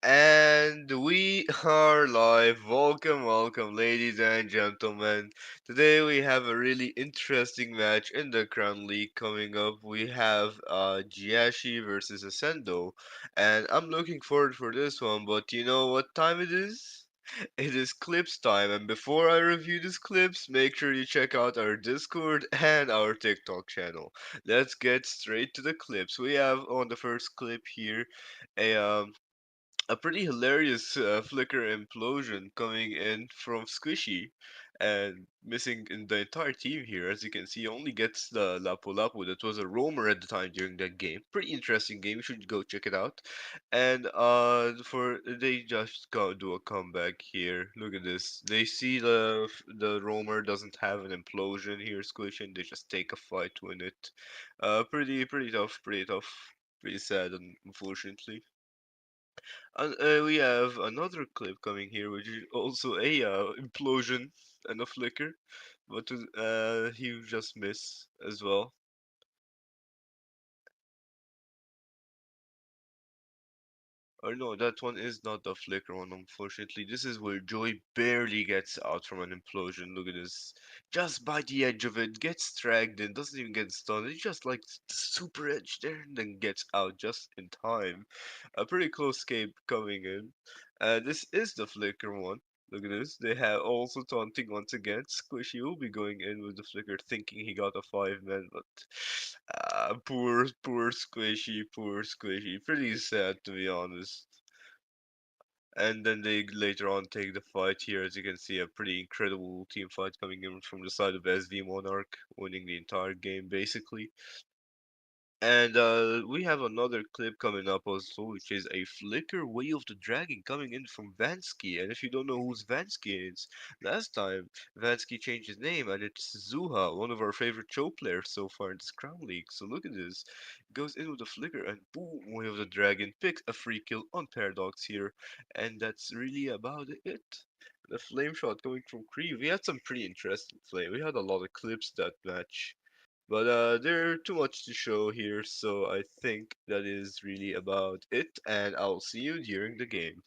And we are live. Welcome, ladies and gentlemen. Today we have a really interesting match in the Crown League coming up. We have Jiashi versus ASCENDO, and I'm looking forward for this one. But you know what time it is? It is clips time, and before I review these clips, make sure you check out our Discord and our TikTok channel. Let's get straight to the clips. We have on the first clip here a pretty hilarious flicker implosion coming in from Squishy and missing in the entire team here. As you can see, he only gets the Lapu Lapu. That was a roamer at the time during that game. Pretty interesting game. You should go check it out. And for they just go do a comeback here. Look at this. They see the roamer doesn't have an implosion here, Squish, and they just take a fight to win it. Pretty tough, pretty sad, unfortunately. And we have another clip coming here, which is also a implosion and a flicker, but he just missed as well. Or no, that one is not the flicker one, unfortunately. This is where Joy barely gets out from an implosion. Look at this. Just by the edge of it, gets dragged in, doesn't even get stunned. It's just like the super edge there and then gets out just in time. A pretty close escape coming in. This is the flicker one. Look at this. They have also taunting once again. Squishy will be going in with the flicker, thinking he got a 5-man, but poor Squishy. Pretty sad to be honest. And then they later on take the fight here. As you can see, a pretty incredible team fight coming in from the side of SV Monarch, winning the entire game basically. And we have another clip coming up also, which is a Flicker Way of the Dragon coming in from Vansky. And if you don't know who's Vansky is, last time Vansky changed his name, and it's Zuha, one of our favorite Cho players so far in this Crown League. So look at this. Goes in with the Flicker, and boom, Way of the Dragon picks a free kill on Paradox here. And that's really about it. The flame shot coming from Kree. We had some pretty interesting flame. We had a lot of clips that match. But there too much to show here, so I think that is really about it, and I'll see you during the game.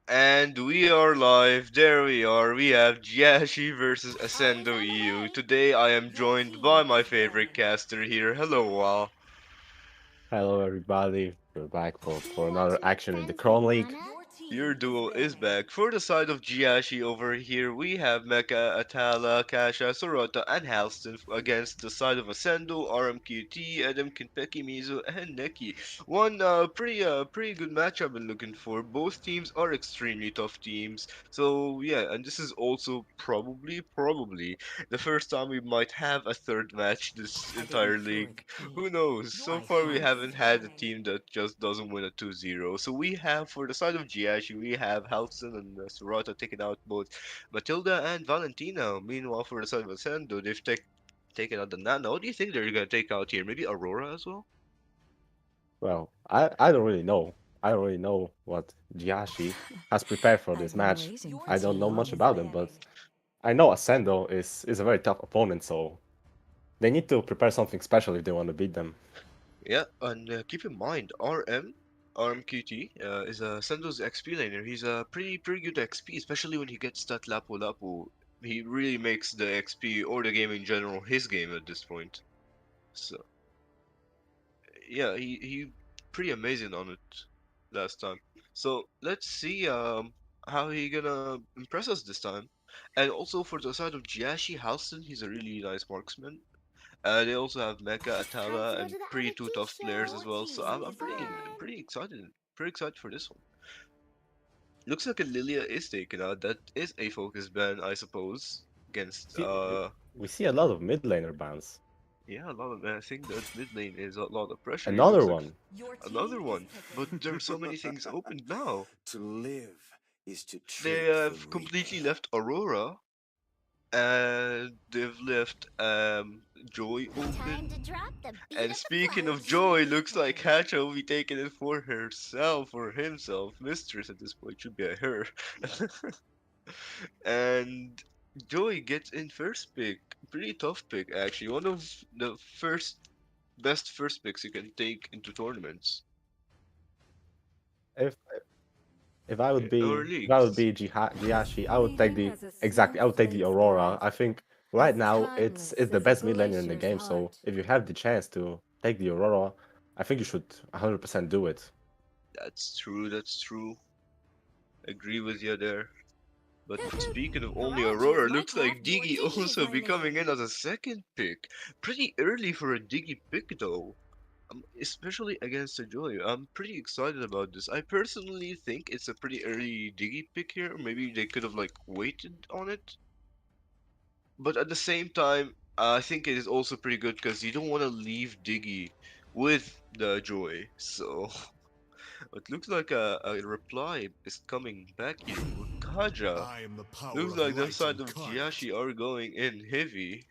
And we are live. There we are. We have Jiashi versus Ascendo EU. Today I am joined by my favorite caster here. Hello, Wal. Hello, everybody. We're back for another action in the Chrome League. Your duo is back. For the side of Jiashi over here, we have Mecha, Atala, Kasha, Sorota, and Halston against the side of Ascendo, RMQT, Adam, Kinpeki, Mizu, and Neki. One pretty good match I've been looking for. Both teams are extremely tough teams. So yeah, and this is also probably the first time we might have a third match this entire league. Who knows? So far, we haven't had a team that just doesn't win a 2-0. So we have, for the side of Jiashi, we have Halson and Sorata taking out both Matilda and Valentina. Meanwhile, for the side of Ascendo, they've taken out the Nana. What do you think they're going to take out here? Maybe Aurora as well? Well, I don't really know. I don't really know what Jiashi has prepared for this match. I don't know much about them, but I know Ascendo is a very tough opponent, so they need to prepare something special if they want to beat them. Yeah, and keep in mind, RMQT is a Sendo's XP laner. He's a pretty good XP, especially when he gets that Lapu Lapu. He really makes the XP or the game in general his game at this point. So yeah, he pretty amazing on it last time. So let's see how he gonna impress us this time. And also for the side of Jiashi Halston, he's a really nice marksman. They also have Mecha, Atala, and pretty two tough players as well. So I'm pretty excited. Pretty excited for this one. Looks like a Lilia is taken out. That is a focus ban, I suppose, against See, we see a lot of mid laner bans. yeah, a lot of I think that mid lane is a lot of pressure. It Another looks like one. another one, but there are so many things open now. To live is to They trick the have completely reaper. left Aurora, and they've left Joy open. And speaking of Joy, looks like Hatcha will be taking it for herself or himself. Mistress at this point should be a her. And Joy gets in first pick. Pretty tough pick actually. One of the best first picks you can take into tournaments If if I would or be if I would leagues. be Jiashi, I would take the exactly. I would take the Aurora. I think right now it's the best mid laner in the game. So if you have the chance to take the Aurora, I think you should 100% do it. That's true, that's true. Agree with you there. But speaking of only Aurora, looks like Diggy also be coming in as a second pick. Pretty early for a Diggy pick though. Especially against a Joy. I'm pretty excited about this. I personally think it's a pretty early Diggy pick here. Maybe they could have like waited on it. But at the same time, I think it is also pretty good because you don't want to leave Diggy with the Joy. So it looks like a reply is coming back here for Kaja. I am the power Looks of like the light side of incarnate. Jiashi are going in heavy.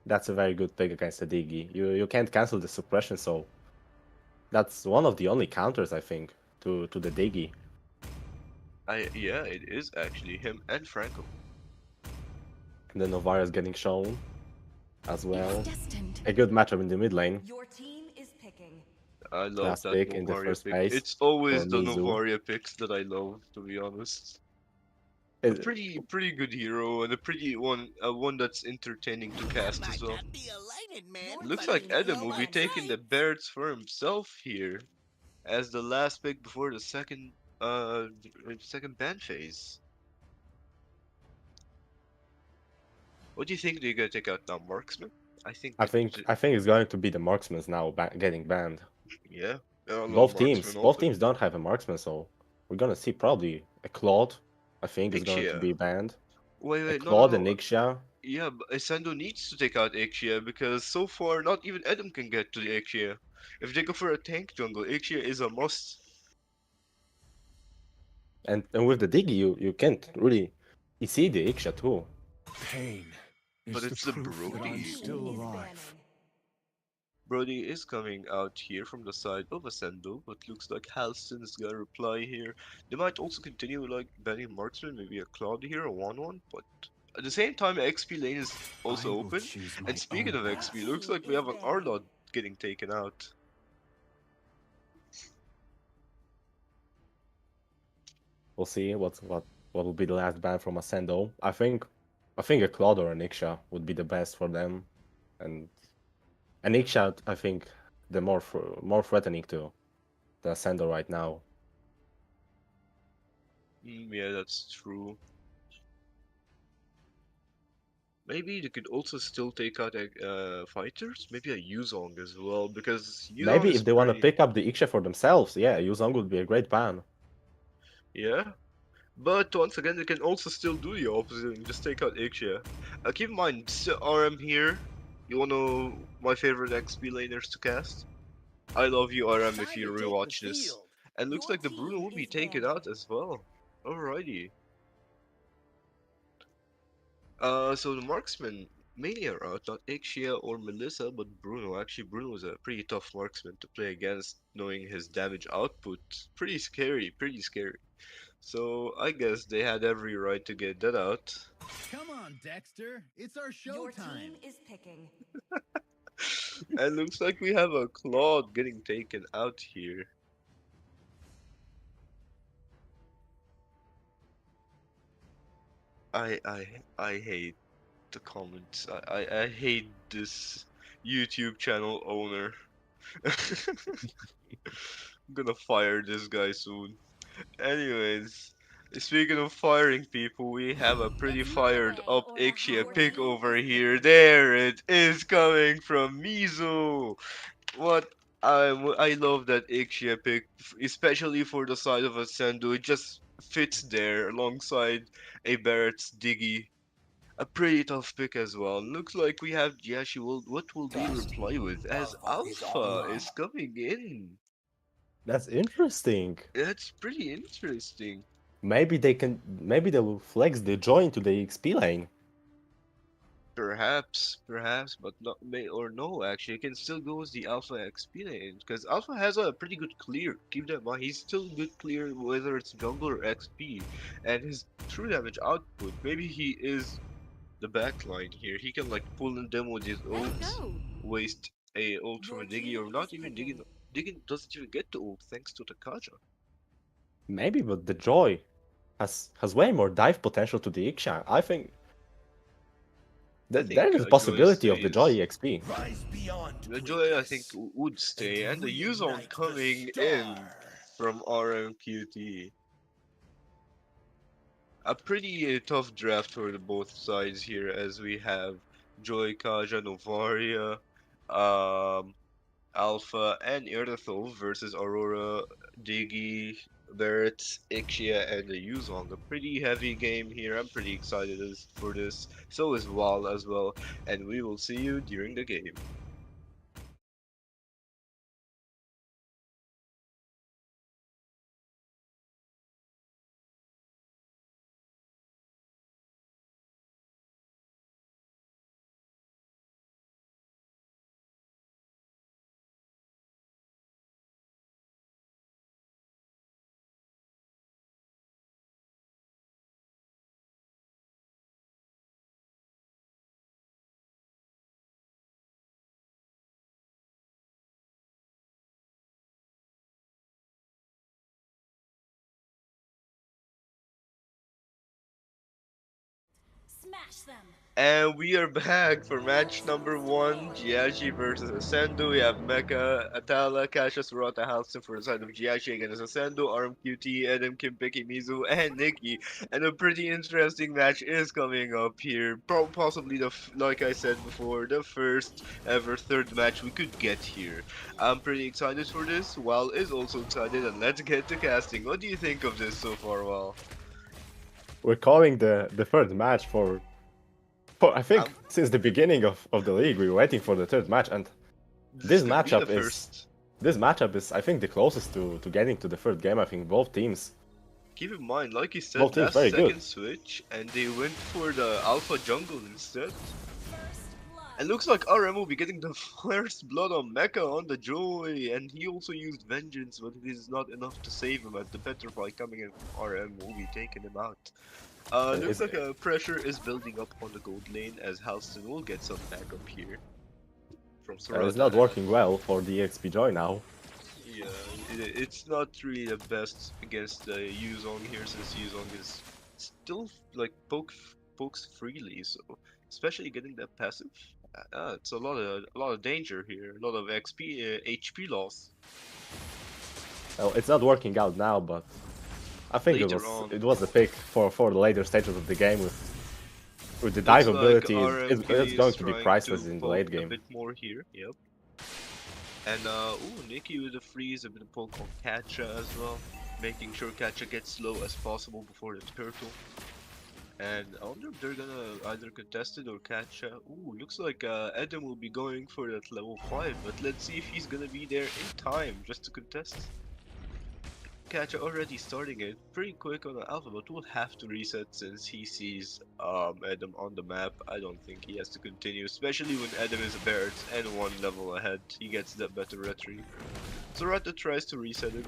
That's a very good pick against the Digi. You can't cancel the suppression, so that's one of the only counters I think to the Digi. Yeah, it is actually him and Franco. And then Novara's getting shown as well. A good matchup in the mid lane. I love Last that pick in the Novaria first pick. phase It's for always the Mizu. Novaria picks that I love, to be honest. A It, pretty good hero and a pretty one that's entertaining to I cast as might well. not be a lighted man, Looks but like I Adam know will my be taking the rights. Barretts for himself here as the last pick before the second ban phase. What do you think they're gonna take out now, Marksman? I think I think it's going to be the marksmans now getting banned. yeah, I love Marksman Both also. teams don't have a marksman, so we're gonna see probably a Claude. I think is going to Ixia. be banned. A Wait, Claude and no. Ixia, Yeah, but Ascendo needs to take out Ixia because so far not even Adam can get to the Ixia. If they go for a tank jungle, Ixia is a must. and with the Digi you can't really you see the Ixia too. Pain But is the it's the proof that I'm Brody. still Ooh. alive. Brody is coming out here from the side of Ascendo, but looks like Halston is gonna reply here. They might also continue like banning marksman, maybe a Cloud here, a 1-1, but at the same time XP lane is I also will open. choose And my speaking own of XP, path. looks like we have an Arlod getting taken out. We'll see what will be the last ban from Ascendo. I think a Claude or an Iksha would be the best for them, and an Iksha I think the more threatening to the Ascendo right now. Yeah, that's true. Maybe they could also still take out fighters. Maybe a Yuzong as well, because Yuzong Maybe is if they want to pretty. pick up the Iksha for themselves, yeah, Yuzong would be a great ban. Yeah. But once again, they can also still do the opposite and just take out Ixia. Keep in mind, still RM here. You wanna know my favorite XP laners to cast? I love you, RM, if Time you to take the rewatch this. field. And looks like the Bruno will be taken out as well. Alrighty. So the marksmen mainly are out, not Ixia or Melissa, but Bruno. Actually, Bruno is a pretty tough marksman to play against, knowing his damage output. Pretty scary, pretty scary. So I guess they had every right to get that out. Come on, Dexter. It's our showtime. And looks like we have a Claude getting taken out here. I hate the comments. I hate this YouTube channel owner. I'm gonna fire this guy soon. Anyways, speaking of firing people, we have a pretty fired up Ixia pick over here. There it is coming from Mizu. What I love that Ixia pick, especially for the side of Ascendo. It just fits there alongside a Barrett's Diggy. A pretty tough pick as well. Looks like we have Jiashi. What will they Trust. reply with as Alpha is Alpha online. is coming in? That's interesting. That's pretty interesting. Maybe they will flex the joy into the XP lane. Perhaps, but not may or no. Actually, it can still go with the Alpha XP lane because Alpha has a pretty good clear. Keep that in mind. He's still good clear whether it's jungle or XP, and his true damage output. Maybe he is the backline here. He can like pull in them with his ult, waste a ult from a Diggy, or not even Diggy. Diggy doesn't even get the ult thanks to the Kaja. Maybe, but the joy has way more dive potential to the Iksha. I think I that there think is a Joy possibility of the joy stays. EXP. Rise beyond The Joy, I think, greatness would stay, and and the Yuzon reignite the coming in star. from RMQT. A pretty tough draft for the both sides here, as we have Joy, Kaja, Novaria, um, Alpha, and Iridethol versus Aurora, Diggy, Barrett, Ixia, and the Yuzong. A pretty heavy game here. I'm pretty excited for this. So is Wal as well, and we will see you during the game. And we are back for match number one, Jiashi versus Ascendo. We have Mecha, Atala, Kasha, Sorata, Halston for the side of Jiashi against Ascendo, RMQT, Adam, Kimpeki, Mizu, and Nikki. And a pretty interesting match is coming up here. Possibly like I said before, the first ever third match we could get here. I'm pretty excited for this. Wal is also excited, and let's get to casting. What do you think of this so far, Wal? We're calling the third match for I think Um, since the beginning of the league. We were waiting for the third match, and this this could be the matchup is first. this matchup is I think the closest to getting to the third game. I think Keep in mind, like you said, both teams last very good. second switch, and they went for the Alpha Jungle instead. And looks like RM will be getting the first blood on Mecha on the Joy, and he also used Vengeance, but it is not enough to save him as the Petrify coming in from RM will be taking him out. Looks Is like pressure is building up on the gold lane as Halston will get some backup here from it's not Sorata. working well for the EXP Joy now. Yeah, it's not really the best against the Yuzong here since Yuzong is still like pokes freely, so especially getting that passive, it's a lot of danger here, a lot of XP HP loss Well, it's not working out now, but I think it later was on. it was the pick for the later stages of the game with the dive Looks like ability. It's RMQ going is to be trying priceless to in the late poke a game. bit more here. Yep. And ooh, Nikki with the freeze, a bit of poke on Katja as well, making sure Katja gets slow as possible before the turtle. And I wonder if they're gonna either contest it or catch. Ooh, looks like Adam will be going for that level 5, but let's see if he's gonna be there in time just to contest. Catcher already starting it pretty quick on the alpha, but will have to reset since he sees Adam on the map. I don't think he has to continue, especially when Adam is a Barrett and one level ahead. He gets that better retrieve. So Rata tries to reset it.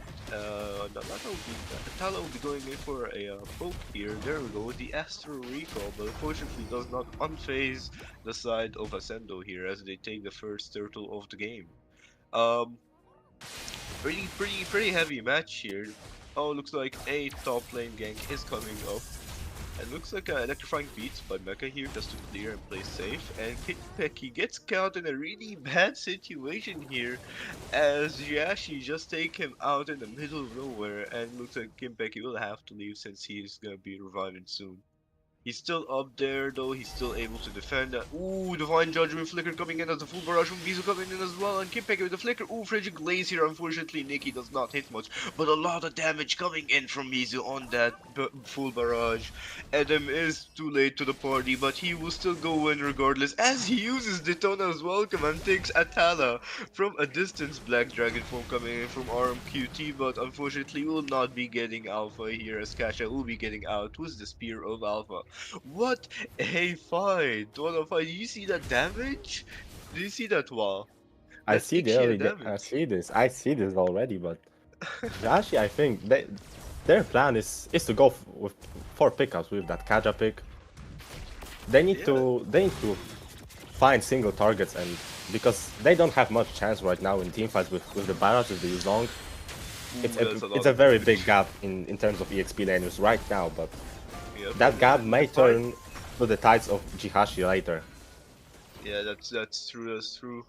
Tala will be going in for a poke here. There we go with the Astro Recall, but unfortunately does not unphase the side of Ascendo here as they take the first turtle of the game. Um, pretty heavy match here. Oh, looks like a top lane gank is coming up. And looks like electrifying beats by Mecha here just to clear and play safe. And Kickpecky gets caught in a really bad situation here as Jiashi just take him out in the middle of nowhere and looks like Kimpeki will have to leave since he's gonna be reviving soon. He's still up there though, he's still able to defend. Ooh, Divine Judgment Flicker coming in as a full barrage from Bizu coming in as well, and Kimpeki with the Flicker. Ooh, Frigid Glaze here, unfortunately Nikki does not hit much, but a lot of damage coming in from Mizu on that full barrage. Adam is too late to the party, but he will still go in regardless as he uses Daytona's Welcome and takes Atala from a distance. Black Dragon form coming in from RMQT, but unfortunately will not be getting Alpha here as Kasha will be getting out with the Spear of Alpha. What a fight! What a fight! Do you see that damage? Do you see that wall? I That see the Ixia early. damage. I see this already, but Jiashi, I think their plan is to go with 4 pickups with that Kaja pick. Yeah, They need to find single targets, and because they don't have much chance right now in teamfights with the barrage with the Yuzong, ooh, that's a it's lot a of very big damage. gap in terms of EXP laners right now. But Yep, that gap and the may fight. turn to the tides of Jihashi later. Yeah, that's true. That's true.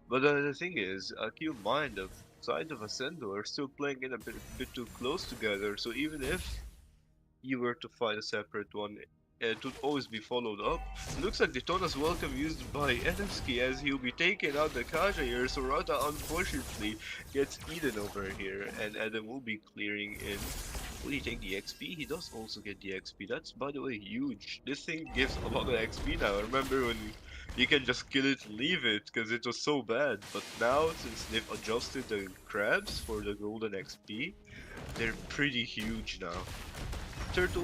But the thing is, keep in mind the side of Ascendo are still playing in a bit too close together. So even if you were to find a separate one, it would always be followed up. Looks like Daytona's welcome used by Enevsky as he'll be taking out the Kaja here, so Rata unfortunately gets eaten over here, and Adam will be clearing in. Will he take the XP? He does also get the XP. That's, by the way, huge. This thing gives a lot of XP now. I remember when you can just kill it and leave it, because it was so bad. But now, since they've adjusted the crabs for the golden XP, they're pretty huge now.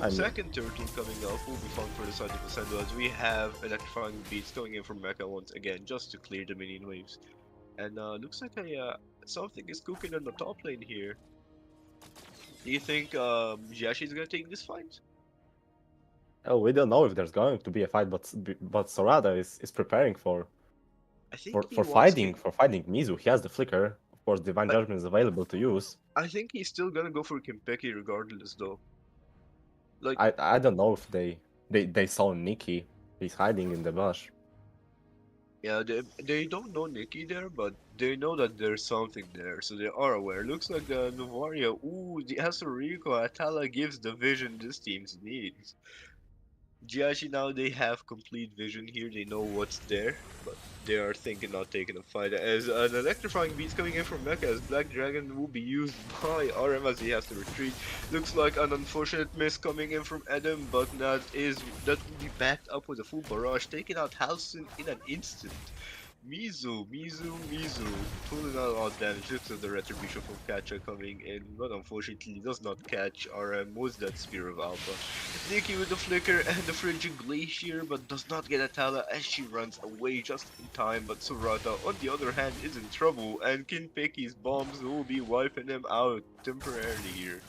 I mean, Second turtle coming up will be fun for the side of Ascendo as we have electrifying beats going in from Mecha once again just to clear the minion waves. And looks like something is cooking on the top lane here. Do you think Jiashi is gonna take this fight? oh, we don't know if there's going to be a fight, but Sorada is preparing I think he for wants fighting Mizu. He has the flicker. Of course, Divine I, Judgment is available to use. I think he's still gonna go for Kimpeki regardless though. Like I don't know if they saw Nikki. He's hiding in the bush. yeah, they don't know Nikki there, but they know that there's something there, so they are aware. Looks like the Novaria. Ooh, the Asurico Atala gives the vision this team's needs. Jiashi now they have complete vision here. They know what's there, but they are thinking not taking a fight. As an electrifying beat's coming in from Mecha, as Black Dragon will be used by RM as he has to retreat. Looks like an unfortunate miss coming in from Adam, but that will be backed up with a full barrage, taking out Halcyon in an instant. Mizu, pulling out a lot of damage. Looks at the Retribution from Catcher coming in, but unfortunately does not catch RM with that Spear of Alpha. Nikki with the Flicker and the Frigid Glacier, but does not get Atala as she runs away just in time. But Surata, on the other hand, is in trouble, and Kinpeki's bombs will be wiping him out temporarily here.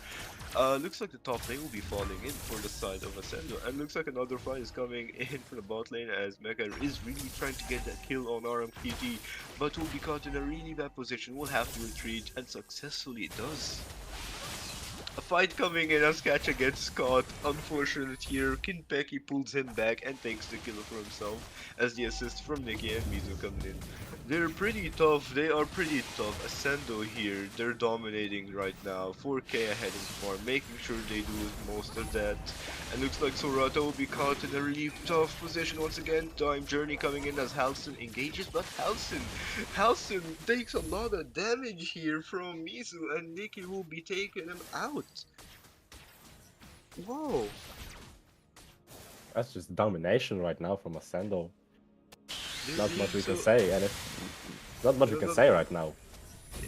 Looks like the top lane will be falling in for the side of Ascendo, and looks like another fight is coming in for the bot lane as Mecha is really trying to get that kill on RMQT, but will be caught in a really bad position, will have to retreat, and successfully does. A fight coming in as Kacha gets caught. Unfortunate here. Kinpeki pulls him back and takes the kill for himself as the assist from Nikki and Mizu coming in. They're pretty tough. They are pretty tough. Ascendo here. They're dominating right now. 4K ahead in farm, making sure they do most of that. And looks like Sorata will be caught in a really tough position once again. Time Journey coming in as Halcyon engages, but Halcyon takes a lot of damage here from Mizu, and Nikki will be taking him out. Whoa. That's just domination right now from Ascendo. They're Not being much we can so say, and not much we no, can no, say no. right now.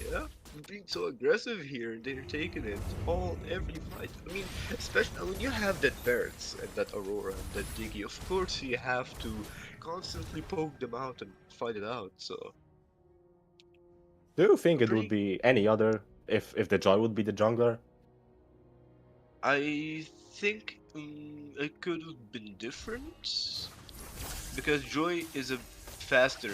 Yeah, being so aggressive here. They're taking it all every fight. I mean, especially when you have that Barracks and that Aurora and that Diggy, of course you have to constantly poke them out and fight it out. So Do you a think it would pretty be any other if the Joy would be the jungler? I think it could have been different because Joy is a faster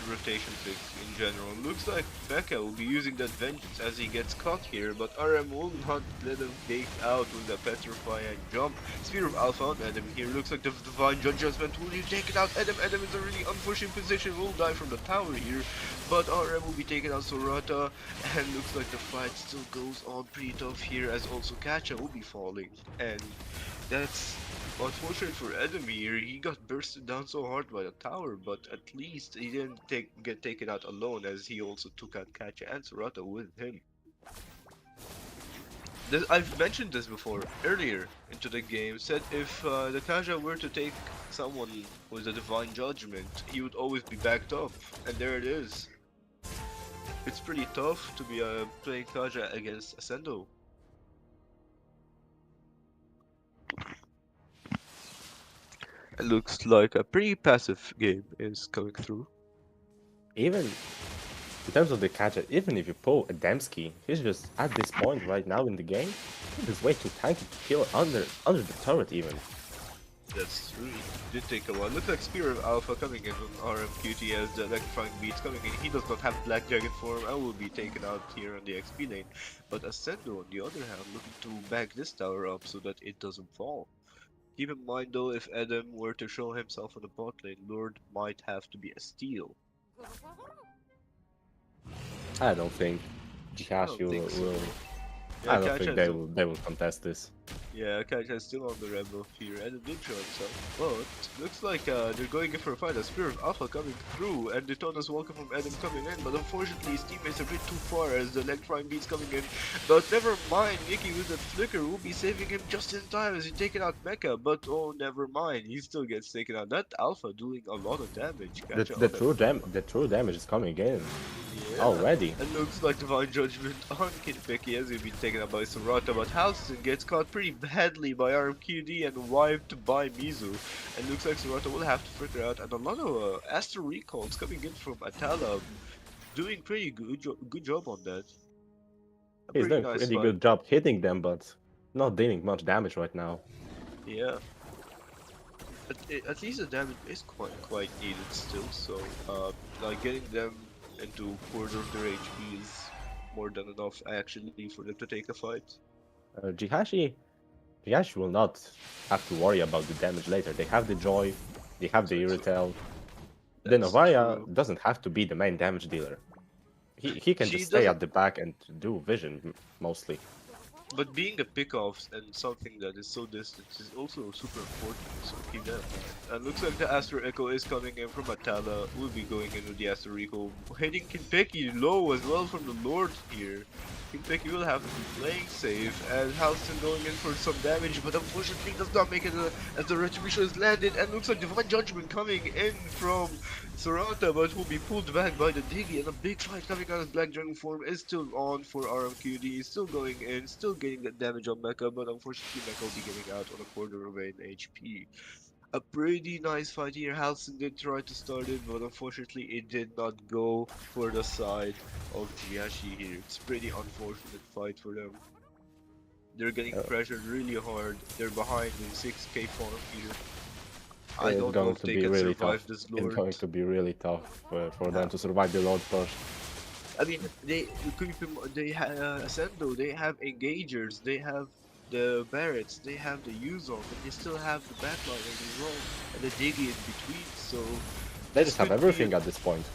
rotation pick in general. Looks like Mecha will be using that vengeance as he gets caught here, but RM will not let him take out with the Petrify and jump. Spear of Alpha on Adam here. Looks like the Divine Judgment will you take it out. Adam is a really unfortunate position, will die from the tower here, but RM will be taking out Sorata, and looks like the fight still goes on pretty tough here as also Kacha will be falling. And that's unfortunate for Adam here. He got bursted down so hard by the tower, but at least he didn't get taken out alone as he also took out Kacha and Sorata with him. I've mentioned this before earlier into the game. Said if the Kaja were to take someone with a divine judgment, he would always be backed up, and there it is. It's pretty tough to be playing Kaja against Ascendo. It looks like a pretty passive game is coming through. Even in terms of the catcher, even if you pull a Dembski, he's just at this point right now in the game, he's just way too tanky to kill under the turret even. That's true. It did take a while. Looks like Spear of Alpha coming in on RMQT as the electrifying beats coming in. He does not have Black Dragon form and will be taken out here on the XP lane. But Ascendo, on the other hand, looking to back this tower up so that it doesn't fall. Keep in mind though, if Adam were to show himself on the bot lane, Lord might have to be a steal. I don't think I Jiashi don't think so. will. Yeah, I don't Kacha think is the they will contest this. Yeah, Kaija is still on the red buff here, and it did show himself. But looks like they're going in for a fight. A Spear of Alpha coming through, and Daytona's welcome from Adam coming in. But unfortunately, his teammates are a bit too far as the electrifying beats coming in. But never mind, Nikki with that flicker will be saving him just in time as he's taking out Mecha. But oh, never mind, he still gets taken out. That Alpha doing a lot of damage. Kacha on him. The true damage is coming in Yeah, already. it looks like Divine Judgment on Kinpeki as he'll be taken out by Sorata, but Halston gets caught pretty badly by RMQD and wiped by Mizu. And looks like Sorata will have to figure out, and a lot of Astro recalls coming in from Atala, doing pretty good job on that. A He's pretty doing nice pretty fight. good job hitting them, but not dealing much damage right now. Yeah, at least the damage is quite needed still. So like getting them into quarter of their HP is more than enough actually for them to take a fight. Jiashi will not have to worry about the damage later. They have the Joy, they have the That's Irritel. The that's Novaria true. doesn't have to be the main damage dealer. He can She just stay doesn't, at the back and do vision mostly. but being a pickoff and something that is so distant is also super important, so keep that in mind. And looks like the Astro Echo is coming in from Atala, will be going in with the Astro Recall, hitting Kinpeki low as well from the Lord here. Kinpeki will have to be playing safe, and Halston going in for some damage, but unfortunately does not make it as the Retribution is landed, and looks like Divine Judgment coming in from Sorata, but will be pulled back by the Diggy, and a big fight coming out of Black Dragon form is still on for RMQD, still going in, still getting that damage on Mecha, but unfortunately Mecha will be getting out on a quarter of an HP. A pretty nice fight here. Halcyon did try to start it, but unfortunately it did not go for the side of Jiashi here. It's pretty unfortunate fight for them. They're getting Uh, pressured really hard. They're behind with 6k farm here. I it's don't know going if to they be can really survive tough. this It's Lord. going to be really tough for them Uh, to survive the Lord push. I mean, they keep him. They have Ascendo. They have engagers. They have the Barretts. They have the Yuzong, and they still have the backliners as well, and the Diggy in between. So They this just have could be. everything at this point.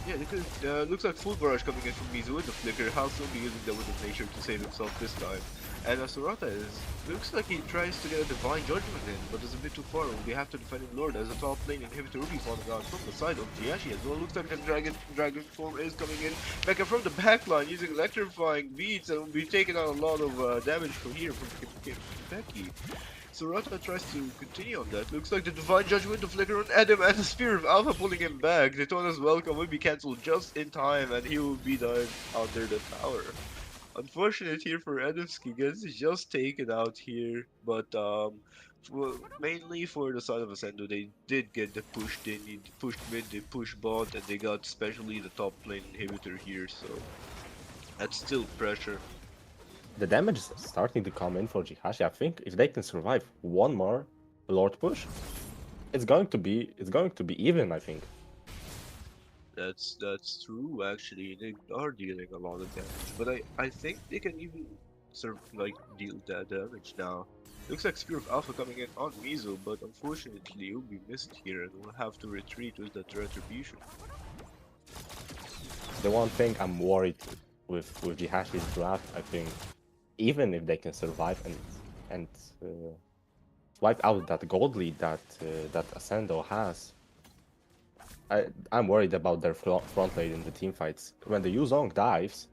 Yeah, they could. Looks like full barrage coming in from Mizu with the flicker. He'll still be using the Wind of Nature to save himself this time. And Asurata is looks like he tries to get a Divine Judgment in, but is a bit too far. Will be have to defend him Lord as a top lane inhibitor will be falling out from the side of Jiashi as well. Looks like the dragon form is coming in. Mecha from the backline using electrifying beats and will be taking out a lot of damage from here from Kimpeki. Sorata tries to continue on that. Looks like the Divine Judgment, the Flicker on Adam, and the Spear of Alpha pulling him back. Daytona's welcome will be cancelled just in time, and he will be done under the tower. Unfortunate here for Adamski, gets just taken out here, but mainly for the side of Ascendo, they did get the push. They need pushed mid, they pushed bot, and they got especially the top lane inhibitor here. So that's still pressure. The damage is starting to come in for Jihashi. I think if they can survive one more Lord push, it's going to be even, I think. That's true actually. They are dealing a lot of damage, but I think they can even deal that damage now. Looks like Spear of Alpha coming in on Mizo, but unfortunately he'll be missed here and will have to retreat with that retribution. The one thing I'm worried with Jihashi's draft, I think, even if they can survive and wipe out that gold lead that Ascendo has, I'm worried about their front lane in the team fights. When the Yuzong dives,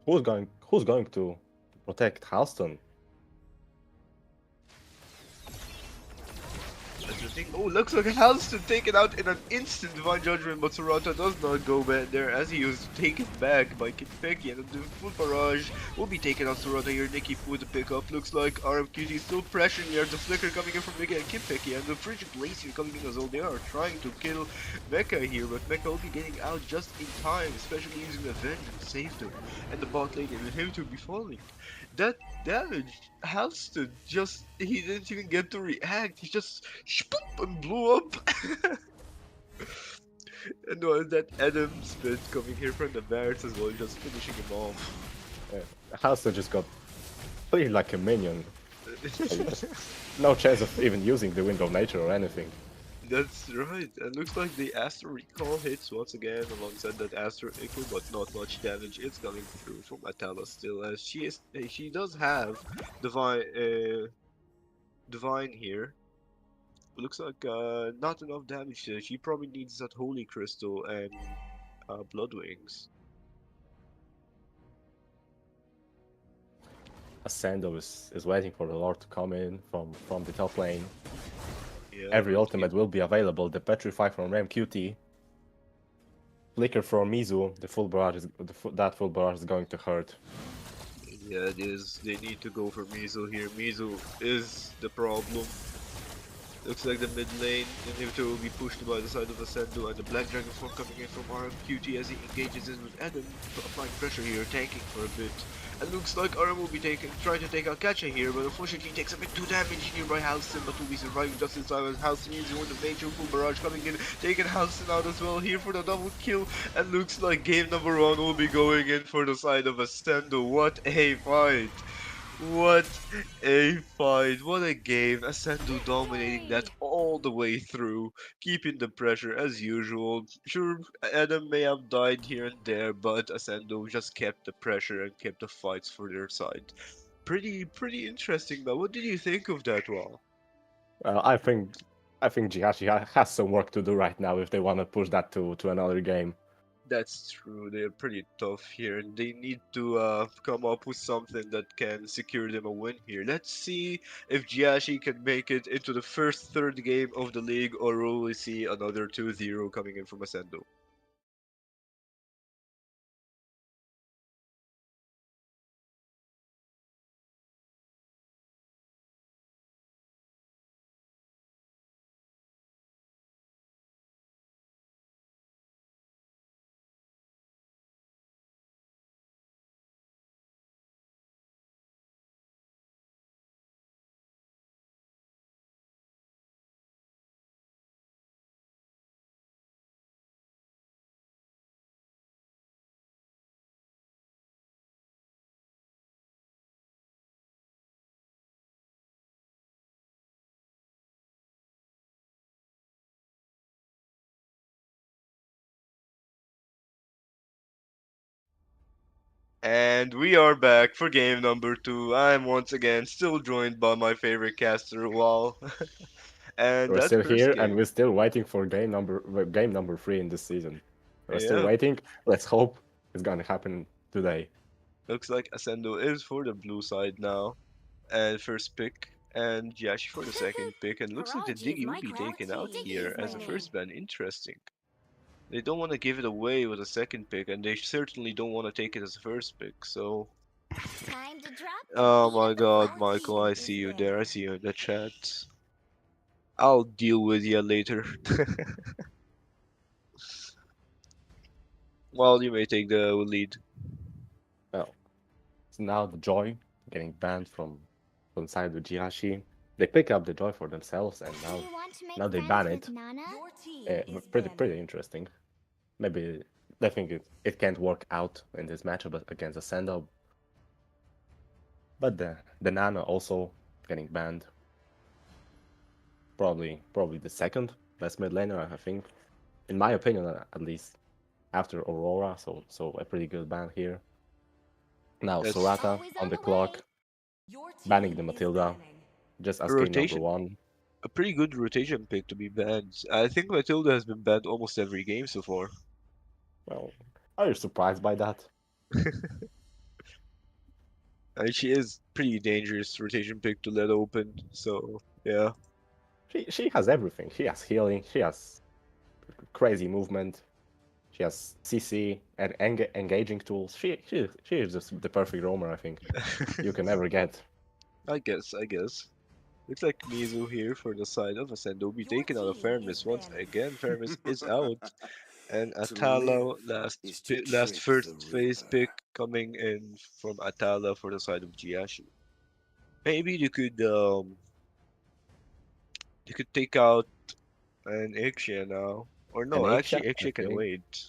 who's going to protect Halston? That's the thing. Oh, looks like Halston taken out in an instant Divine Judgment, but Sorata does not go back there as he was taken back by Kinpeki, and the full barrage will be taken out. Sorata here. Nikki with the pickup. Looks like RMQT still pressuring here. The flicker coming in from Nikki and Kinpeki, and the Frigid Glacier coming in as well. They are trying to kill Mecha here, but Mecha will be getting out just in time, especially using the Vengeance save them, and the bot lane and him to be falling. That damage, Halston just he didn't even get to react. He just spoop and blew up. And was that Adam spit coming here from the Barretts as well, just finishing him off. Halston just got played like a minion. Just no chance of even using the Wind of Nature or anything. That's right. And looks like the Astro Recall hits once again alongside that Astro Echo, but not much damage is coming through from Atala still, as she does have divine divine here. Looks like not enough damage there. She probably needs that Holy Crystal and Blood Wings. Ascendo is waiting for the Lord to come in from the top lane. Yeah, Every but ultimate will be available. The Petrify from QT, Flicker from Mizu. The full barrage is that full barrage is going to hurt. yeah, it is. They need to go for Mizu here. Mizu is the problem. Looks like the mid lane inhibitor will be pushed by the side of Ascendo, and the Black Dragon form coming in from RMQT as he engages in with Adam, applying pressure here, tanking for a bit. And looks like RM will be trying to take out Kacha here, but unfortunately he takes a bit too damage here by Halston, but will be surviving just in time as Halston using Wind of Nature, full barrage coming in, taking Halston out as well here for the double kill, and looks like game number 1 will be going in for the side of Ascendo. What a fight! What a fight, what a game. Ascendo dominating that all the way through, keeping the pressure as usual. Sure, Adam may have died here and there, but Ascendo just kept the pressure and kept the fights for their side. Pretty interesting, but what did you think of that, Wall? Well, I think Jihashi has some work to do right now if they want to push that to another game. That's true. They're pretty tough here, and they need to come up with something that can secure them a win here. Let's see if Jiashi can make it into the first third game of the league, or will we see another 2-0 coming in from Ascendo? And we are back for game number two. I'm once again still joined by my favorite caster, Wall. And We're that still first here, and game, we're still waiting for game number 3 in this season. We're still yeah, waiting. Let's hope it's gonna happen today. looks like Ascendo is for the blue side now. And first pick, and Jiashi for the second pick. And looks like the Diggy will be taken out here as a first ban. Interesting. They don't want to give it away with a second pick, and they certainly don't want to take it as a first pick. So, oh my God, Michael, I see you there. I see you in the chat. I'll deal with you later. Well, you may take the lead. Well, so now the Joy getting banned from side with Jiashi. They pick up the Joy for themselves, and now they ban it. Pretty interesting. Maybe they think it can't work out in this matchup against Ascendo. But the Nana also getting banned. Probably the second best mid laner, I think, in my opinion, at least after Aurora. So a pretty good ban here. Now That's Sorata on the clock, banning the Matilda, just a as game number rotation, 1. a pretty good rotation pick to be banned. I think Matilda has been banned almost every game so far. Well, are you surprised by that? And she is pretty dangerous rotation pick to let open. So yeah, She has everything. She has healing. She has crazy movement. She has CC and engaging tools. She is just the perfect roamer, I think, you can ever get. I guess. Looks like Mizu here for the side of Ascendo be taken out of Fermis once again. Fermis is out, and To Atala live is to last trick the first phase river. pick coming in from Atala for the side of Jiashi. Maybe you could take out an Ixia now. Or And no, actually Ixia, I Ixia can think, wait.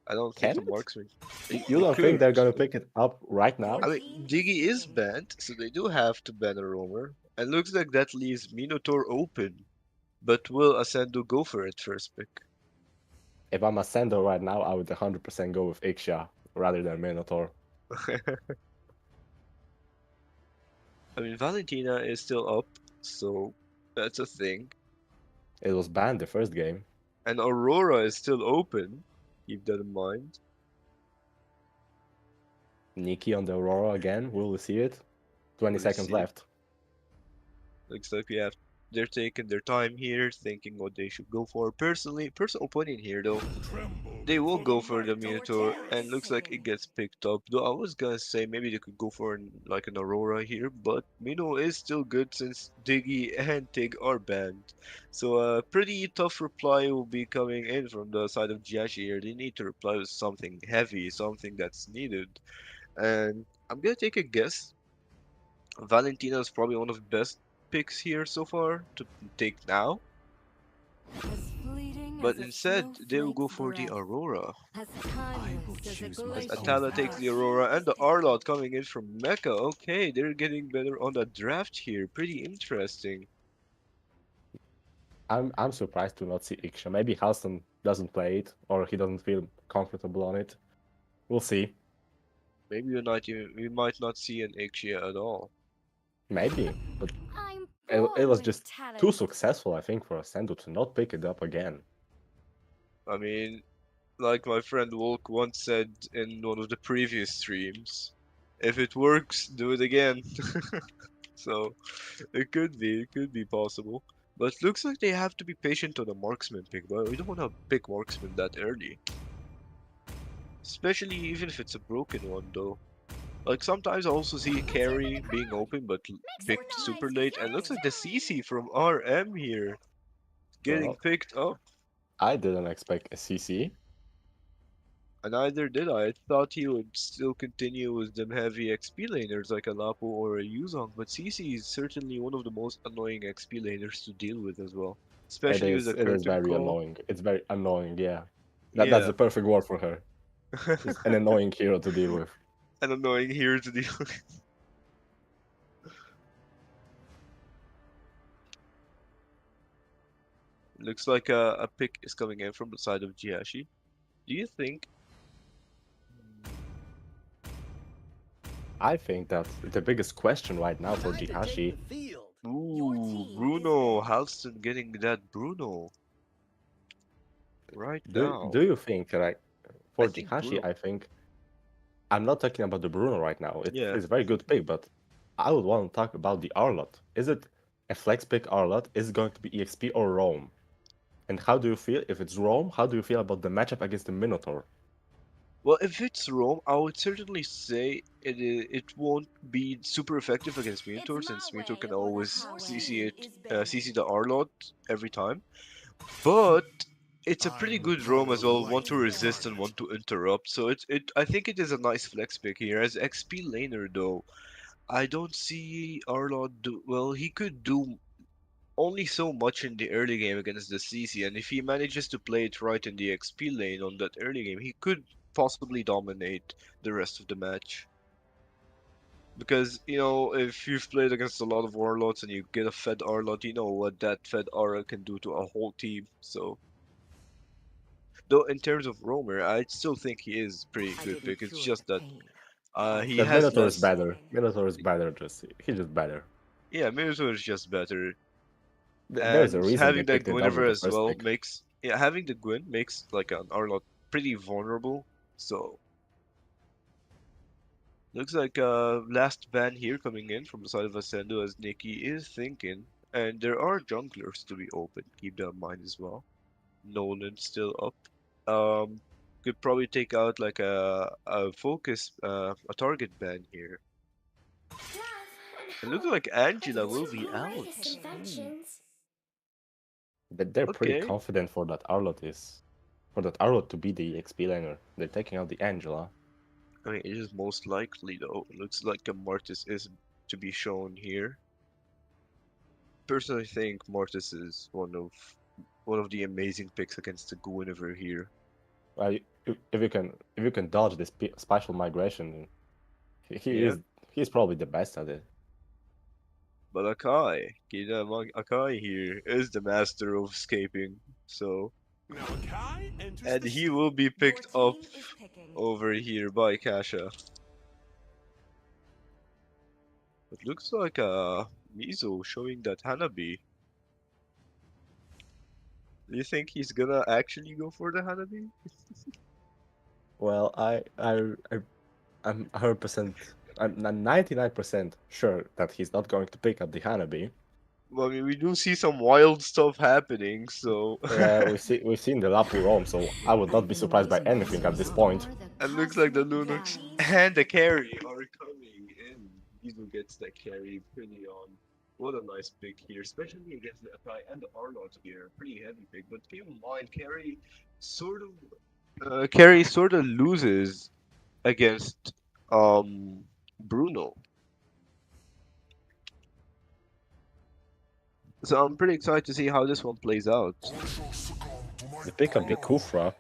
I don't think can the it? marksman. You They don't think could. they're gonna pick it up right now? I mean, Diggy is banned, so they do have to ban a roamer. And looks like that leaves Minotaur open. But will Ascendo go for it first pick? If I'm Ascendo right now, I would 100% go with Ixia rather than Minotaur. I mean, Valentina is still up, so that's a thing. It was banned the first game. And Aurora is still open. Keep that in mind. Nikki on the Aurora again. Will we see it? 20 We'll seconds see. left. Looks like they're taking their time here, thinking what they should go for. Personal opinion here though, they will go for the Minotaur, and looks like it gets picked up. Though I was gonna say maybe they could go for like an Aurora here, but Mino is still good since Diggy and Tig are banned. So a pretty tough reply will be coming in from the side of Jiashi here. They need to reply with something heavy, something that's needed. And I'm gonna take a guess. Valentina is probably one of the best picks here so far to take now, but instead they will go for the Aurora. I will choose As my own Atala takes the path. Aurora and the Arlot coming in from Mecca. Okay, they're getting better on the draft here. Pretty interesting. I'm surprised to not see Ixia. Maybe Halston doesn't play it or he doesn't feel comfortable on it. We'll see. Maybe we might not see an Ixia at all. Maybe, but it was just too successful, I think, for Ascendo to not pick it up again. I mean, like my friend Volk once said in one of the previous streams, if it works, do it again. So it could be possible. But looks like they have to be patient on the marksman pick, but we don't want to pick marksman that early. Especially even if it's a broken one though. Like sometimes I also see carry being open but picked super late, and looks like the CC from RM here getting Well, picked up. I didn't expect a CC. And neither did I. I thought he would still continue with them heavy XP laners like a Lapo or a Yuzong, but CC is certainly one of the most annoying XP laners to deal with as well. Especially with the It is curtain very call. annoying. It's very annoying, yeah. That's Yeah. the perfect word for her. She's an annoying hero to deal with. An annoying hero to deal with. Looks like a pick is coming in from the side of Jiashi. Do you think I think that the biggest question right now for Time to take the Jiashi. field. Ooh, Bruno, Halston getting that Bruno right Do now. you think like I for think Jiashi? Bruno. I think I'm not talking about the Bruno right now. Yeah. It's a very good pick, but I would want to talk about the Arlott. Is it a flex pick Arlott? Is it going to be EXP or Roam? And how do you feel if it's Roam? How do you feel about the matchup against the Minotaur? Well, if it's Rome, I would certainly say it won't be super effective against Minotaur since Minotaur can always CC the Arlot every time. But it's a I pretty will good draw roam the as well, one right to resist and card. one to interrupt. So I think it is a nice flex pick here. As XP laner though, I don't see Arlott do well. He could do only so much in the early game against the CC, and if he manages to play it right in the XP lane on that early game, he could possibly dominate the rest of the match. Because, if you've played against a lot of Warlords and you get a fed Arlot, you know what that fed Aura can do to a whole team. So, though in terms of roamer, I still think he is pretty good pick. It's just that he The has Minotaur is less. better. Minotaur is better. He's just better. Yeah, Minotaur is just better. There's a And reason they having that picked it over Guinevere the as first well pick. makes, yeah, having the Gwyn makes like an Arlot pretty vulnerable. So looks like last ban here coming in from the side of Ascendo as Nikki is thinking, and there are junglers to be open. Keep that in mind as well. Nolan still up. Could probably take out like a focus a target ban here. It looks like Angela will be out. Ooh, They're pretty okay. confident for that Arlott is for that Arlott to be the XP laner. They're taking out the Angela. I mean, it is most likely though. It looks like a Mortis is to be shown here. Personally, think Mortis is one of the amazing picks against the Guinevere here. Well, if you can dodge this spatial migration, he Yeah, is he's probably the best at it. but Akai here is the master of escaping. So, Now Kai enters and the he stage. will be picked up over here by Kasha. It looks like Mizo showing that Hanabi. Do you think he's gonna actually go for the Hanabi? Well, I'm 100%, I'm 99% sure that he's not going to pick up the Hanabi. Well, I mean, we do see some wild stuff happening, so We've seen the Lapu roam, so I would not be surprised by anything at this point. it looks like the Lunox and the carry are coming in. Mizu gets the carry pretty on. What a nice pick here, especially against the Akai and the Arlott here. Pretty heavy pick, but keep in mind, carry sort of loses against Bruno. So I'm pretty excited to see how this one plays out. The pick up the Kufra,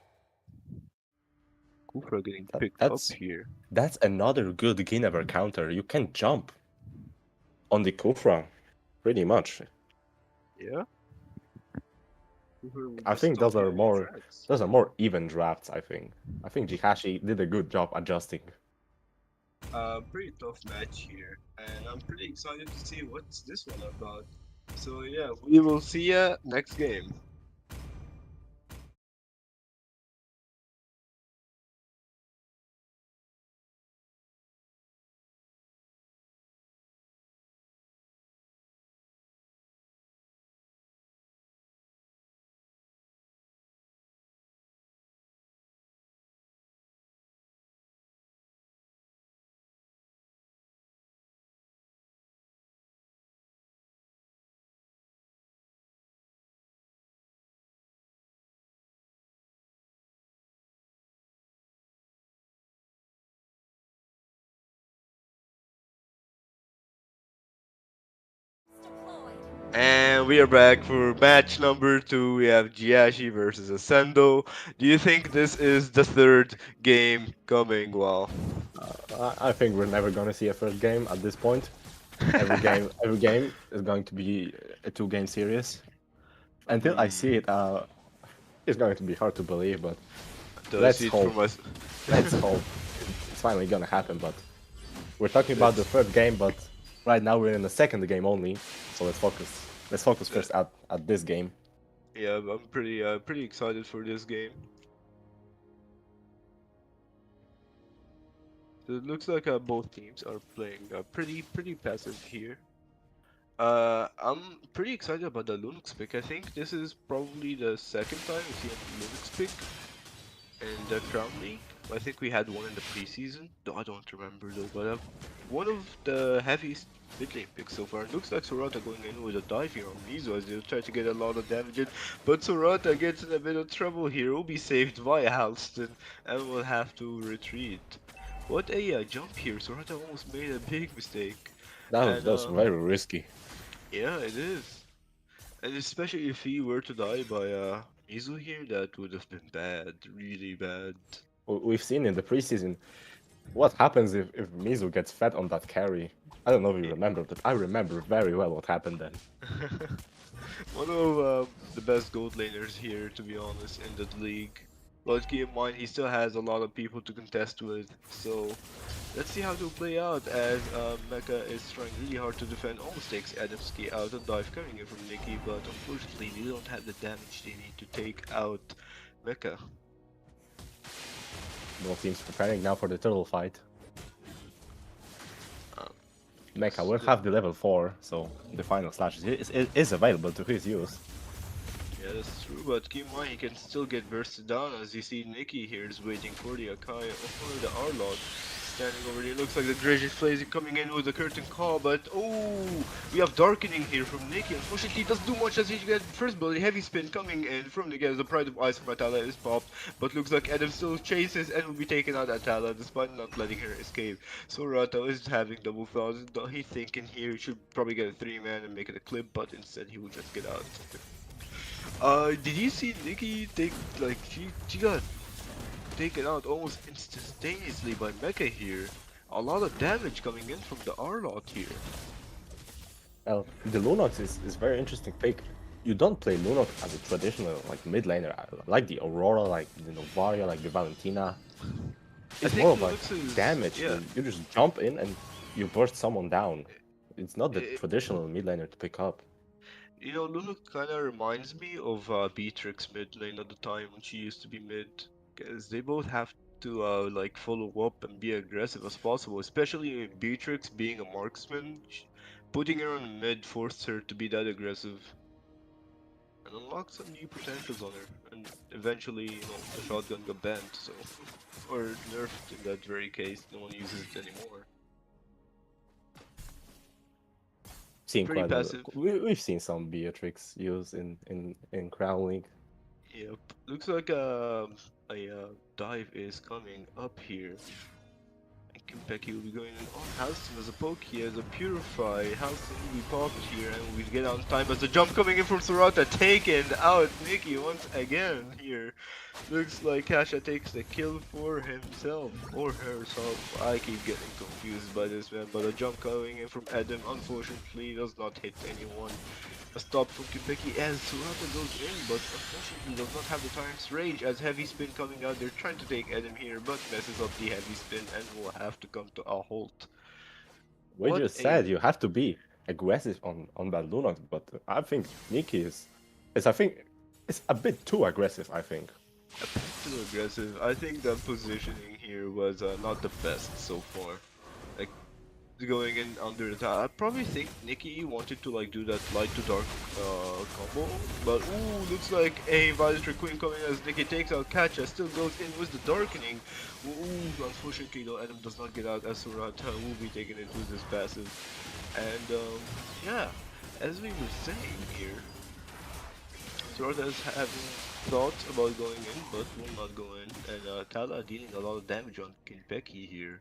Kufra getting that, picked up that's here. that's another good Guinevere counter. You can jump on the Kufra, pretty much. Yeah. Kufra will I just think stop you in your tracks. those are more even drafts. I think Jihashi did a good job adjusting. Pretty tough match here, and I'm pretty excited to see what's this one about. So yeah, we will see ya next game. And we are back for match number 2. We have Jiashi versus Ascendo. Do you think this is the third game coming? Well, I think we're never gonna see a third game at this point. Every game is going to be a two-game series. Until I see it, it's going to be hard to believe, but do I let's see it from hope. us? Let's hope it's finally gonna happen. But We're talking about the Let's third game, but right now we're in the second game only. So let's focus. Let's focus let, first at this game. yeah, I'm pretty excited for this game. So it looks like both teams are playing pretty passive here. I'm pretty excited about the Linux pick. I think this is probably the second time we see a Linux pick in the Crown League. I think we had one in the preseason, though I don't remember though. But one of the heaviest mid lane picks so far. It looks like Sorata going in with a dive here on Mizo as they try to get a lot of damage in. But Sorata gets in a bit of trouble here. Will be saved by Halston and will have to retreat. What a jump here! Sorata almost made a big mistake. And That was very risky. yeah, it is. And especially if he were to die by Mizu here, that would have been bad, really bad. We've seen in the preseason what happens if Mizu gets fed on that carry. I don't know if you remember, but I remember very well what happened then. One of the best gold laners here, to be honest, in the league. But keep in mind, he still has a lot of people to contest with, so let's see how it will play out as Mecha is trying really hard to defend, almost takes Adamski out and dive coming in from Nikki, but unfortunately they don't have the damage they need to take out Mecha. Both teams preparing now for the turtle fight. Um, Mecha will so have the level 4, so the final slash is available to his use. Yeah, that's true, but keep in mind he can still get bursted down as you see Nikki here is waiting for the Akai or the Arlot standing over there. Looks like the Dredge is coming in with a curtain call, but oh, we have darkening here from Nikki. Unfortunately, it doesn't do much as he gets first blood. Heavy spin coming in from Nikki as the Pride of Ice from Atala is popped, but looks like Adam still chases and will be taken out Atala despite not letting her escape. So Rato is having double thoughts. He's thinking here he should probably get a 3-man and make it a clip, but instead he will just get out. Did you see Nikki take like she got taken out almost instantaneously by Mecha here? A lot of damage coming in from the Arlot here. Well, the Lunox is very interesting pick. You don't play Lunox as a traditional like mid laner, like the Aurora, like the Novaria, like the Valentina. I It's think more of like Linux is damage. yeah. You just jump in and you burst someone down. It's not the It, traditional mid laner to pick up. you know, Luna kind of reminds me of Beatrix mid lane at the time when she used to be mid, because they both have to like follow up and be aggressive as possible. Especially Beatrix being a marksman, putting her on mid forced her to be that aggressive and unlock some new potentials on her. And eventually, you know, the shotgun got banned, so or nerfed in that very case. No one uses it anymore. Seen Pretty quite a passive. we've seen some Beatrix used in Crown League. Yep. Looks like dive is coming up here. And Kimpeki will be going in on Halston as a poke. He has a Purify. Halston will be popped here and we get out in time as the jump coming in from Sorata. Taken out Nikki once again here. Looks like Kasha takes the kill for himself or herself. I keep getting confused by this man, but a jump coming in from Adam unfortunately does not hit anyone. A stop from Kipeki as Sorata goes in, but unfortunately does not have the time's range as heavy spin coming out. They're trying to take Adam here, but messes up the heavy spin and will have to come to a halt. We What just a said you have to be aggressive on that Lunox, but I think Nikki is I think it's a bit too aggressive. I think. a bit too aggressive. I think the positioning here was not the best so far. Like going in under the top. I probably think Nikki wanted to like do that light to dark combo, but ooh, looks like a Violator Queen coming as Nikki takes out Katja, still goes in with the darkening. Ooh, unfortunately though, Adam does not get out as Surata will be taking it with his passive. And yeah, as we were saying here, Surata is having thoughts about going in, but will not go in, and Tala dealing a lot of damage on Kinpeki here.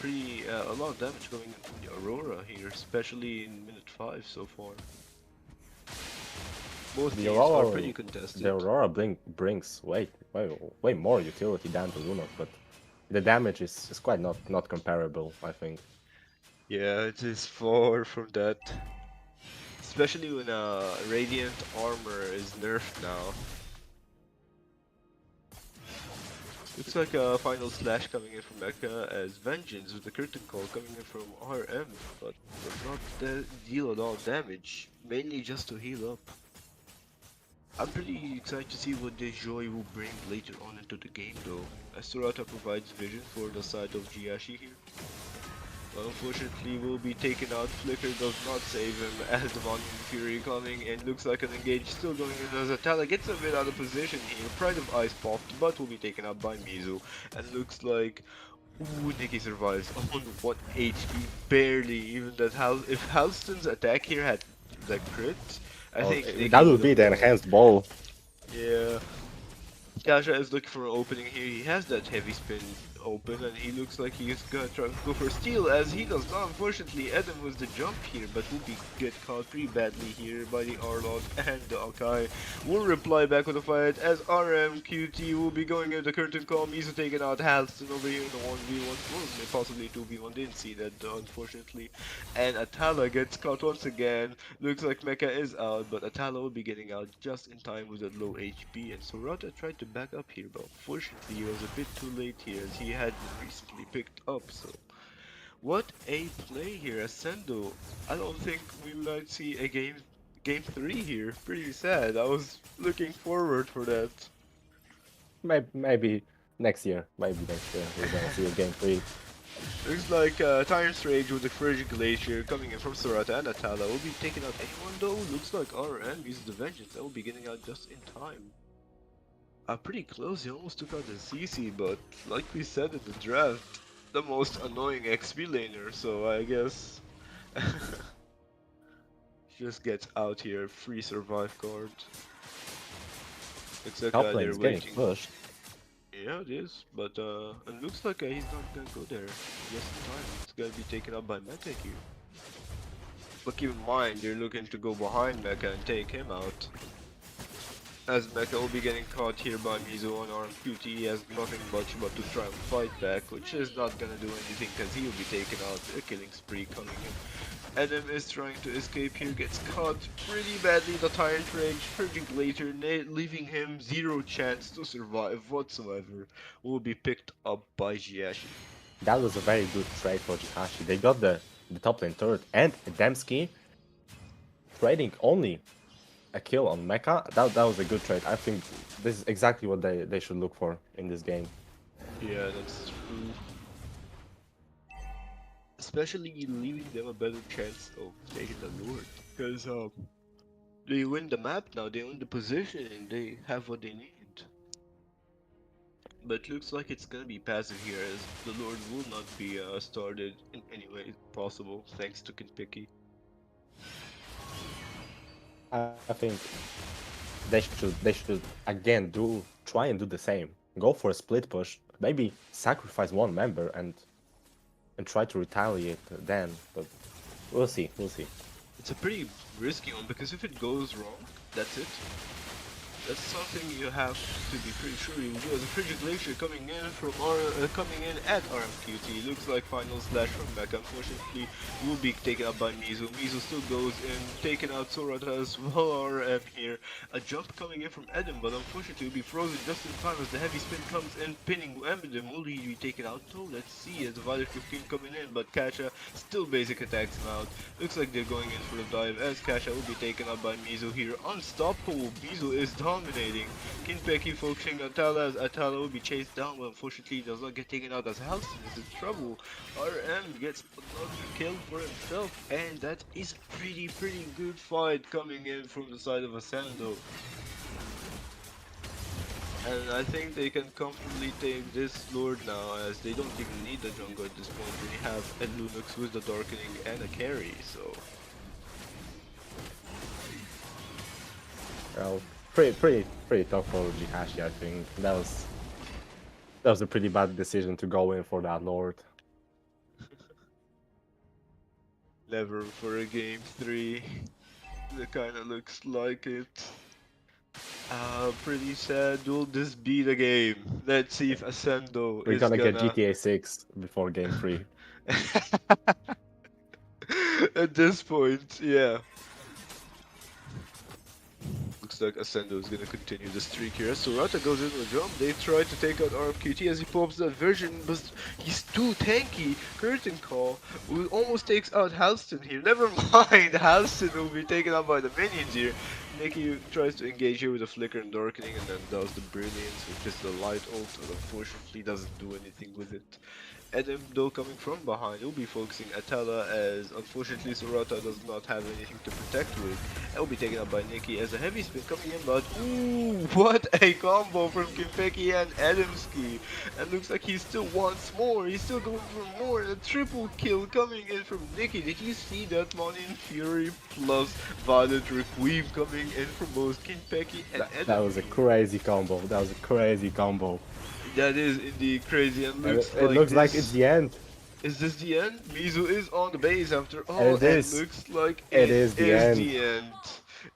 A lot of damage going in from the Aurora here, especially in minute 5 so far. Both The teams are Aurora, pretty the contested. Aurora brings way more utility than the Lunox, but the damage is quite not comparable. I think. Yeah, it is far from that. Especially when Radiant Armor is nerfed now. Looks like a final slash coming in from Mecha as Vengeance with the curtain call coming in from RM, but does not deal a lot of damage, mainly just to heal up. I'm pretty excited to see what this Joy will bring later on into the game though, as Sorata provides vision for the side of Jiashi here. But unfortunately will be taken out. Flicker does not save him as the Volume Fury coming in. Looks like an engage still going in as Atala gets a bit out of position here. Pride of Ice popped, but will be taken out by Mizu. And looks like ooh, Nikki survives on 1 HP, barely. Even that if Halston's attack here had the crit, I Or think Nikki that would would be have the died. enhanced ball. Yeah. Kasha is looking for an opening here. He has that heavy spin open, and he looks like he's gonna try to go for a steal, as he does not. Unfortunately, Adam was the jump here, but will be get caught pretty badly here by the Arlot, and the Akai will reply back with a fight as RMQT will be going in the curtain call. Mizu taking out Halston over here in the 1v1, well, possibly 2v1. Didn't see that though, unfortunately. And Atala gets caught once again. Looks like Mecha is out, but Atala will be getting out just in time with a low HP, and Sorata tried to back up here, but unfortunately he was a bit too late here as he had been recently picked up, so what a play here, Ascendo. I don't think we might see a game 3 here. Pretty sad. I was looking forward for that. Maybe next year. Maybe next year we're gonna see a game 3. Looks like Tyrant's Rage with the Frigid Glacier coming in from Sorata and Atala will be taking out anyone though. Looks like RM uses the Vengeance that will be getting out just in time. Pretty close, he almost took out the CC, but like we said in the draft, the most annoying XP laner, so I guess just gets out here, free survive card. Looks like Top lane they're is getting waiting. pushed. Yeah, it is, but it looks like he's not gonna go there just in time. It's gonna be taken up by Mecha here. But keep in mind, they're looking to go behind Mecha and take him out. As Mecha will be getting caught here by Mizu on RMQT, he has nothing much but to try and fight back, which is not gonna do anything because he will be taken out, a killing spree coming in. Adam is trying to escape here, gets caught pretty badly, the Tyrant Rage, purging later, leaving him zero chance to survive whatsoever. Will be picked up by Jiashi. That was a very good trade for Jiashi. They got the top lane turret and Dembski trading only a kill on Mecha. That was a good trade. I think this is exactly what they should look for in this game. Yeah, that's true. Especially leaving them a better chance of taking the Lord. Because they win the map now, they win the position, and they have what they need. But looks like it's gonna be passive here, as the Lord will not be started in any way possible, thanks to Kinpiki. I think they should again try and do the same. Go for a split push. Maybe sacrifice one member and try to retaliate then. But we'll see. We'll see. It's a pretty risky one, because if it goes wrong, that's it. That's something you have to be pretty sure you will do. As a Frigid Glacier coming in from coming in at RMQT. Looks like final slash from Mecha. Unfortunately, will be taken out by Mizu. Mizu still goes in, taking out Sorata as well. RM here. A jump coming in from Adam, but unfortunately will be frozen just in time as the heavy spin comes in, pinning Eminem. Will he be taken out? So let's see as the Viler 15 coming in, but Kasha still basic attacks him out. Looks like they're going in for the dive as Kasha will be taken out by Mizu here. Unstoppable. Mizu is dominating. Kinpeki focusing on Atala as Atala will be chased down, but unfortunately does not get taken out as Halston is in trouble. RM gets another kill for himself, and that is pretty good fight coming in from the side of Ascendo. And I think they can comfortably take this Lord now, as they don't even need the jungle at this point. They have a Lunux with the Darkening and a carry, so... Well, pretty tough for Jiashi. I think that was a pretty bad decision to go in for that Lord. Never for a game 3. That kinda looks like it. Pretty sad. Will this be the game? Let's see if Ascendo We're is gonna get gonna... GTA 6 before game 3. At this point, yeah. Looks looks like Ascendo is gonna continue the streak here. As Sorata goes in with jump, they try to take out RMQT as he pops that version, but he's too tanky. Curtain Call who almost takes out Halston here. Never mind, Halston will be taken out by the minions here. Nikki tries to engage here with a flicker and darkening and then does the brilliance, which is the light ult, but unfortunately doesn't do anything with it. Adam, though coming from behind, will be focusing Atala as unfortunately Sorata does not have anything to protect with. It will be taken up by Nikki as a heavy spin coming in, but ooh, what a combo from Kimpeki and Adamski. And looks like he still wants more, he's still going for more, and a triple kill coming in from Nikki. Did you see that Money in Fury plus Violet Requiem coming in from both Kimpeki and That was a Adamski? crazy combo. That was a crazy combo. That is indeed crazy and And looks it like looks like it's this. the end. Is this the end? Mizu is on the base after And all, it and is. looks like It it is the is end. the end.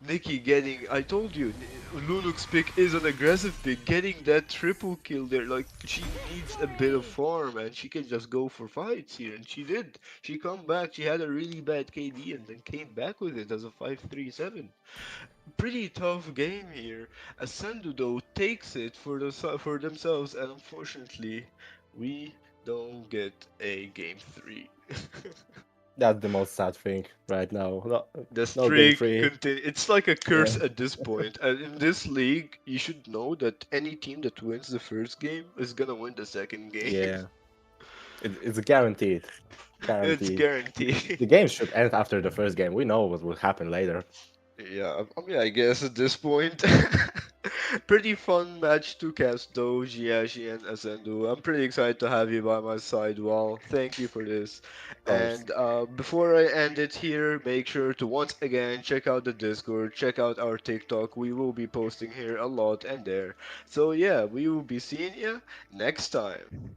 Nikki getting, I told you, Lunuk's pick is an aggressive pick, getting that triple kill there, like she needs a bit of farm and she can just go for fights here, and she did. She come back, she had a really bad KD and then came back with it as a 5-3-7. Pretty tough game here. Ascendo though takes it for for themselves, and unfortunately, we don't get a game three. That's the most sad thing right now. No, The no game streak three. continue. It's like a Yeah. curse at this point. And in this league, you should know that any team that wins the first game is gonna win the second game. Yeah. It's guaranteed. It's Guaranteed. guaranteed. The game should end after the first game. We know what will happen later. Yeah, I mean, I guess at this point. Pretty fun match to cast though, Jiashi and Ascendo. I'm pretty excited to have you by my side, Well, thank you for this. Of course. And before I end it here, make sure to once again check out the Discord, check out our TikTok. We will be posting here a lot and there. So yeah, we will be seeing you next time.